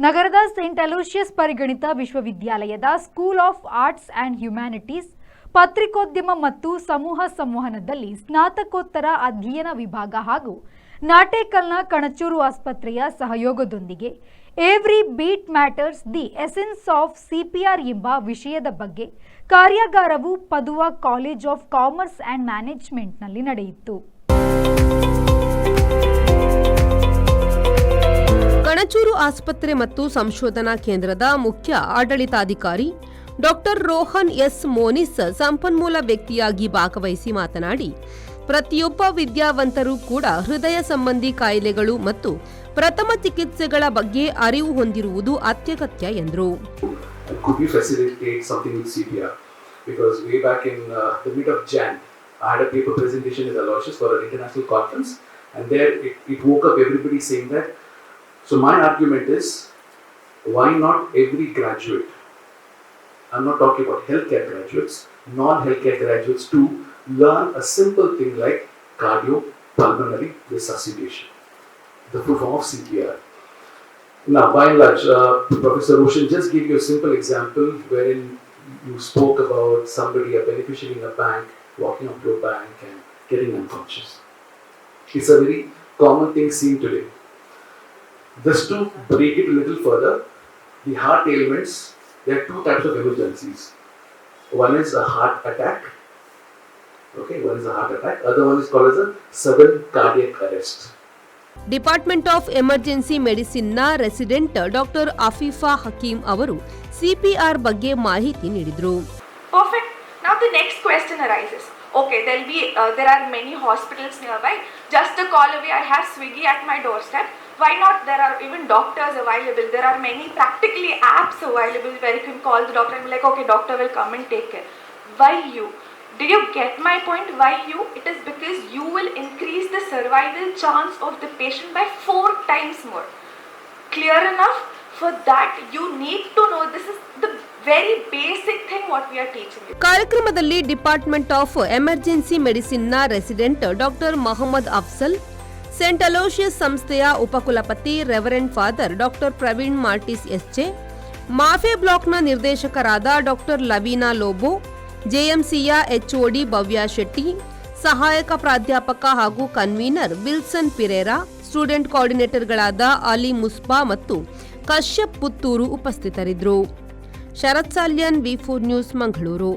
ನಗರದ Saint Aloysius ಪರಿಗಣಿತ ವಿಶ್ವವಿದ್ಯಾಲಯದ school of arts and humanities ಪತ್ರಿಕೋದ್ಯಮ ಮತ್ತು ಸಮೂಹ ಸಂವಹನದಲ್ಲಿ ಸ್ನಾತಕೋತ್ತರ ಅಧ್ಯಯನ ವಿಭಾಗ ಹಾಗೂ ನಾಟೇಕಲ್ನ ಕಣಚೂರು ಆಸ್ಪತ್ರೆಯ ಸಹಯೋಗದೊಂದಿಗೆ every beat matters the essence of CPR ಎಂಬ ವಿಷಯದ ಬಗ್ಗೆ ಕಾರ್ಯಾಗಾರವು Padua college of commerce and ಮ್ಯಾನೇಜ್ಮೆಂಟ್ನಲ್ಲಿ ನಡೆಯಿತು. ಕಣಚೂರು ಆಸ್ಪತ್ರೆ ಮತ್ತು ಸಂಶೋಧನಾ ಕೇಂದ್ರದ ಮುಖ್ಯ ಆಡಳಿತಾಧಿಕಾರಿ ಡಾಕ್ಟರ್ ರೋಹನ್ ಎಸ್ ಮೋನಿಸ್ ಸಂಪನ್ಮೂಲ ವ್ಯಕ್ತಿಯಾಗಿ ಭಾಗವಹಿಸಿ ಮಾತನಾಡಿ, ಪ್ರತಿಯೊಬ್ಬ ವಿದ್ಯಾವಂತರೂ ಕೂಡ ಹೃದಯ ಸಂಬಂಧಿ ಕಾಯಿಲೆಗಳು ಮತ್ತು ಪ್ರಥಮ ಚಿಕಿತ್ಸೆಗಳ ಬಗ್ಗೆ ಅರಿವು ಹೊಂದಿರುವುದು ಅತ್ಯಗತ್ಯ ಎಂದರು. So my argument is, why not every graduate, I'm not talking about healthcare graduates, non-healthcare graduates too, learn a simple thing like cardiopulmonary resuscitation, the proof of CPR. Now, by and large, Professor Roshan just gave you a simple example wherein you spoke about somebody, a beneficiary in a bank, walking up to a bank and getting unconscious. It's a very common thing seen today. Just to break it a little further, the heart ailments, there are two types of emergencies. One is a heart attack. Okay, one is a heart attack. Other one is called as a sudden cardiac arrest. Department of emergency ಮೆಡಿಸಿನ್ನ resident doctor Afifa Hakeem ಅವರು CPR ಬಗ್ಗೆ ಮಾಹಿತಿ ನೀಡಿದರು. Perfect. Now the next question arises. Okay, there are many hospitals nearby. Just a call away, I have Swiggy at my doorstep. Why not? There are even doctors available. There are many practically apps available where you can call the doctor and be like, okay, doctor will come and take care. Why you? Did you get my point? Why you? It is because you will increase the survival chance of the patient by 4 times more. Clear enough? For that, you need to know this is the very basic thing what we are teaching you. ಕಾರ್ಯಕ್ರಮದಲ್ಲಿ department of emergency ಮೆಡಿಸಿನ್ನ resident doctor Mohammed Afzal, saint Aloysius ಸಂಸ್ಥೆಯ ಉಪಕುಲಪತಿ reverend father doctor Praveen Martis SJ, ಮಾಫೆ ಬ್ಲಾಕ್ನ ನಿರ್ದೇಶಕರಾದ doctor Laveena Lobo, ಜೆಎಂಸಿಯ HOD Bhavya Shetty, ಸಹಾಯಕ ಪ್ರಾಧ್ಯಾಪಕ ಹಾಗೂ ಕನ್ವೀನರ್ ವಿಲ್ಸನ್ ಪಿರೇರಾ, ಸ್ಟೂಡೆಂಟ್ ಕೋಆರ್ಡಿನೇಟರ್ಗಳಾದ ಅಲಿ ಮುಸ್ಬಾ ಮತ್ತು ಕಶ್ಯಪ್ ಪುತ್ತೂರು ಉಪಸ್ಥಿತರಿದ್ದರು. ಶರತ್ ಸಾಲ್ಯನ್, ವಿ4 ನ್ಯೂಸ್, ಮಂಗಳೂರು.